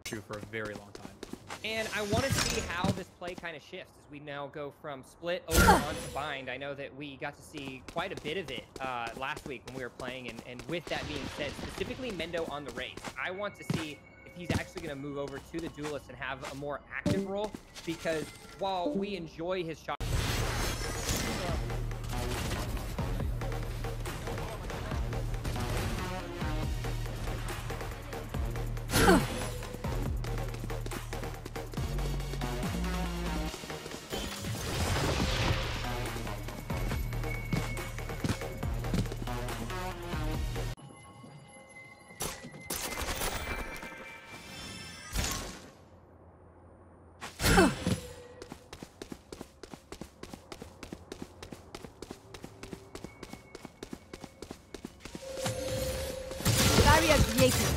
true for a very long time. And I want to see how this play kind of shifts as we now go from split over onto bind. I know that we got to see quite a bit of it last week when we were playing. And with that being said, specifically Mendo on the race, I want to see if he's actually going to move over to the duelist and have a more active role. Because while we enjoy his shot, Barrier created.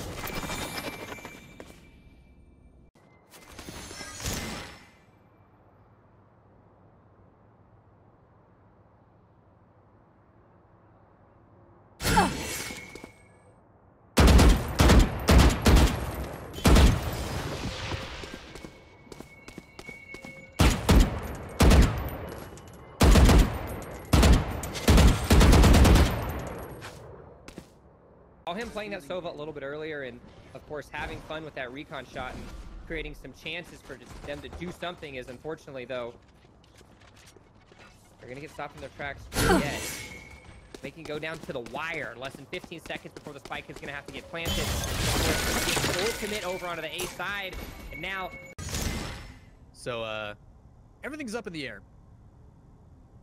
him playing that Sova a little bit earlier and, of course, having fun with that recon shot and creating some chances for just them to do something is, unfortunately, though, they're going to get stopped in their tracks again. They can go down to the wire. Less than 15 seconds before the spike is going to have to get planted. Full commit over onto the A side, and now... So, everything's up in the air.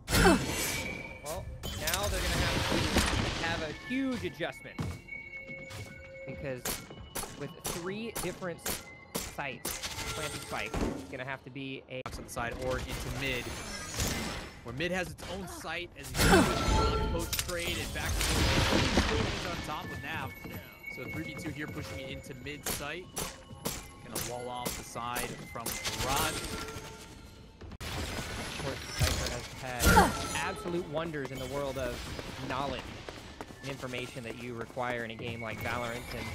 Well, now they're going to have a huge adjustment. Because with 3 different sites planting spike, it's going to have to be a... on the side or into mid, where mid has its own site as he's on post trade and back to on top with Nav. So 3v2 here pushing it into mid site. Gonna wall off the side from Rod. Of course, Cypher has had absolute wonders in the world of knowledge and information that you require in a game like Valorant, and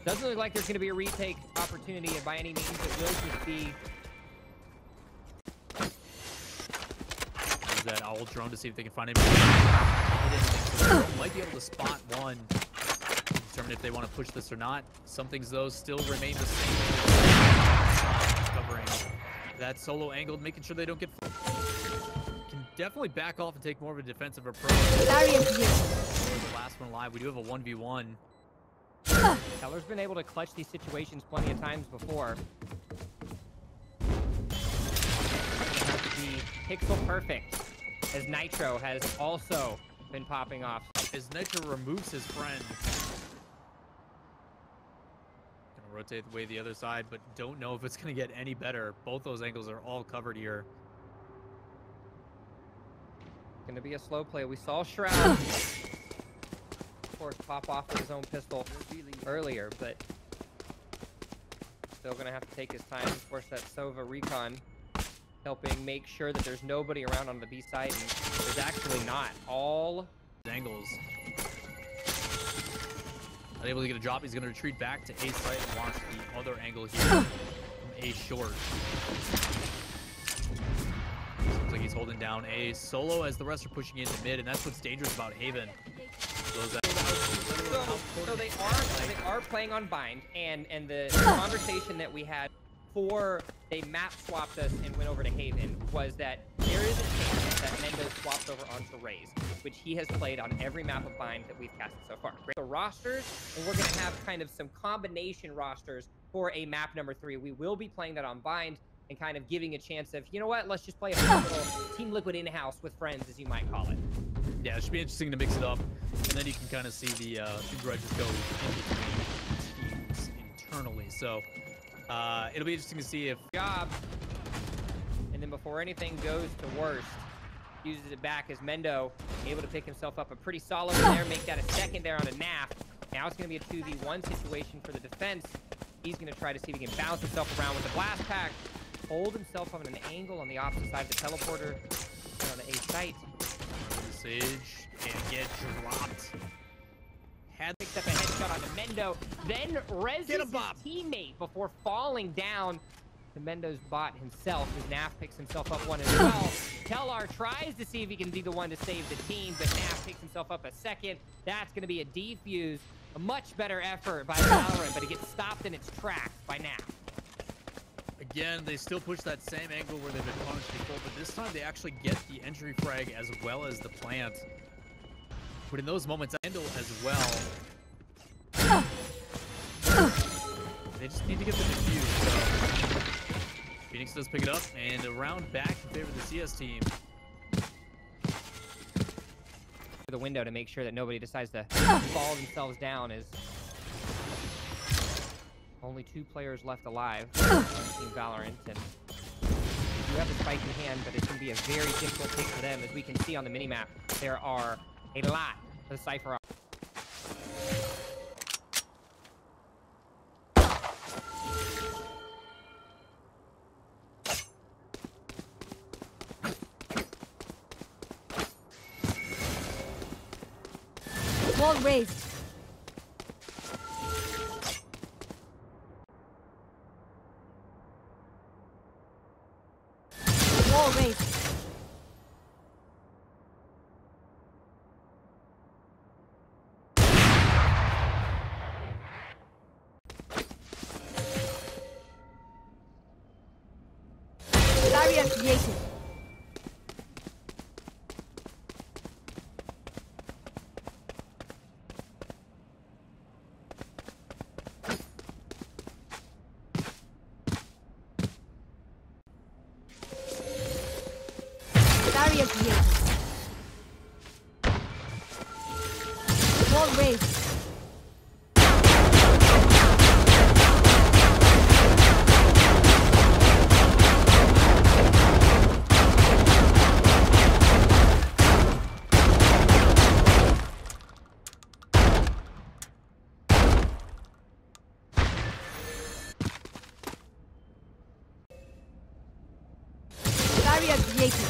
doesn't look like there's going to be a retake opportunity by any means. It will just be use that owl drone to see if they can find him. Might be able to spot one, determine if they want to push this or not. Some things though still remain the same. Covering that solo angle, making sure they don't get. Can definitely back off and take more of a defensive approach. The last one live. We do have a 1v1. Teller's been able to clutch these situations plenty of times before. Have to be pixel perfect, as Nitro has also been popping off. As Nitro removes his friend. Gonna rotate the way the other side, but don't know if it's gonna get any better. Both those angles are all covered here. Gonna be a slow play. We saw Shroud, of course, pop off with his own pistol earlier, but still gonna have to take his time. Of course, that Sova recon helping make sure that there's nobody around on the B side, and there's actually not. All angles. Not able to get a drop. He's gonna retreat back to A site and launch the other angle here from A short. Seems like he's holding down A solo as the rest are pushing into mid, and that's what's dangerous about Haven. So they are playing on bind, and the conversation that we had before they map swapped us and went over to Haven was that there is a chance that Mendo swaps over onto Raze, which he has played on every map of bind that we've casted so far. The rosters, and we're going to have kind of some combination rosters for a map number 3. We will be playing that on bind and kind of giving a chance of, you know what, let's just play a little Team Liquid in-house with friends, as you might call it. Yeah, it should be interesting to mix it up, and then you can kind of see the grudges go in between teams internally. So it'll be interesting to see if job, and then before anything goes to worst, uses it back as Mendo able to pick himself up a pretty solid one there, make that a second there on a NAF. Now it's going to be a 2v1 situation for the defense. He's going to try to see if he can bounce himself around with the blast pack, hold himself on an angle on the opposite side of the teleporter on the A site. Sage and get dropped had Picks up a headshot onto Mendo, then reses Get him, his Bob. teammate before falling down to Mendo's bot himself, as Naf picks himself up one as well. Tellar tries to see if he can be the one to save the team, but Naf picks himself up a second. That's going to be a defuse. A much better effort by Valorant, but it gets stopped in its tracks by Naf. Again, they still push that same angle where they've been punished before, but this time they actually get the entry frag as well as the plant. But in those moments, handle as well. They just need to get the defuse. So Phoenix does pick it up, and a round back in favor of the CS team. The window to make sure that nobody decides to fall themselves down, as only 2 players left alive on Team Valorant, and you have the spike in hand, but it's going to be a very difficult pick for them. As we can see on the minimap, there are a lot of Cypher. Wall raised. Wall raised. Barrier created. Barrier created. Wall raised. Barrier created.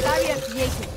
Barrier created.